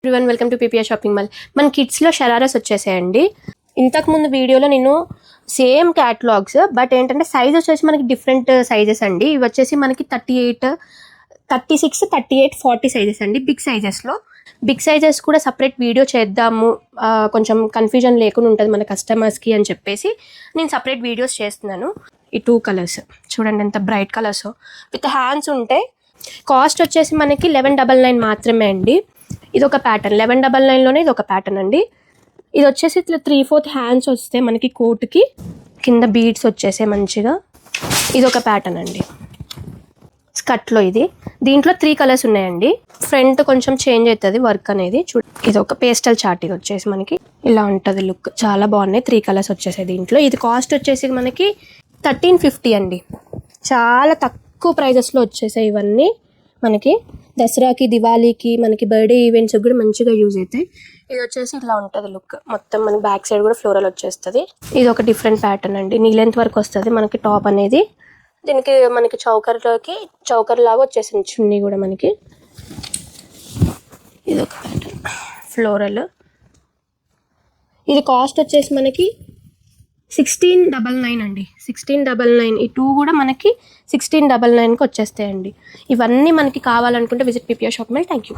Everyone welcome to PPR shopping mall. మన కిడ్స్లో షరారాస్ వచ్చేసాయండి. ఇంతకుముందు వీడియోలో నేను సేమ్ క్యాటలాగ్స్ బట్ ఏంటంటే సైజ్ వచ్చేసి మనకి డిఫరెంట్ సైజెస్ అండి. ఇవి వచ్చేసి మనకి 38, 36, 38, 40 సైజెస్ అండి. బిగ్ సైజెస్ కూడా సపరేట్ వీడియో చేద్దాము, కొంచెం కన్ఫ్యూజన్ లేకుండా ఉంటుంది మన కస్టమర్స్కి అని చెప్పేసి నేను సపరేట్ వీడియోస్ చేస్తున్నాను. ఈ 2 కలర్స్ చూడండి ఎంత బ్రైట్ కలర్స్ విత్ హ్యాండ్స్ ఉంటాయి. కాస్ట్ వచ్చేసి మనకి 1199 మాత్రమే అండి. ఇది ఒక ప్యాటర్న్ 1199లోనే ఇది ఒక ప్యాటర్న్ అండి. ఇది వచ్చేసి ఇట్లా 3/4 హ్యాండ్స్ వస్తే మనకి కోట్కి కింద బీడ్స్ వచ్చేసే మంచిగా. ఇది ఒక ప్యాటర్న్ అండి స్కర్ట్లో. దీంట్లో 3 కలర్స్ ఉన్నాయండి. ఫ్రంట్ కొంచెం చేంజ్ అవుతుంది వర్క్ అనేది. ఇది ఒక పేస్టల్ చార్ట్. ఇది వచ్చేసి మనకి ఇలా ఉంటుంది లుక్, చాలా బాగున్నాయి. 3 కలర్స్ వచ్చేసాయి దీంట్లో. ఇది కాస్ట్ వచ్చేసి మనకి 1350 అండి. చాలా తక్కువ ప్రైజెస్లో వచ్చేసాయి ఇవన్నీ. మనకి దసరాకి, దివాళీకి, మనకి బర్త్డే ఈవెంట్స్ కూడా మంచిగా యూజ్ అవుతాయి. ఇది వచ్చేసి ఇట్లా ఉంటుంది లుక్, మొత్తం మనకి బ్యాక్ సైడ్ కూడా ఫ్లోరల్ వచ్చేస్తుంది. ఇది ఒక డిఫరెంట్ ప్యాటర్న్ అండి. నీ లెంత్ వరకు వస్తుంది మనకి టాప్ అనేది. దీనికి మనకి చౌకర్ లాగా వచ్చేసింది చున్నీ కూడా మనకి. ఇది ఒక ప్యాటర్న్ ఫ్లోరల్. ఇది కాస్ట్ వచ్చేసి మనకి 1699 అండి. 1699. ఈ 2 కూడా మనకి 1699కి వచ్చేస్తాయండి. ఇవన్నీ మనకి కావాలనుకుంటే visit PPR shopping mall. Thank you.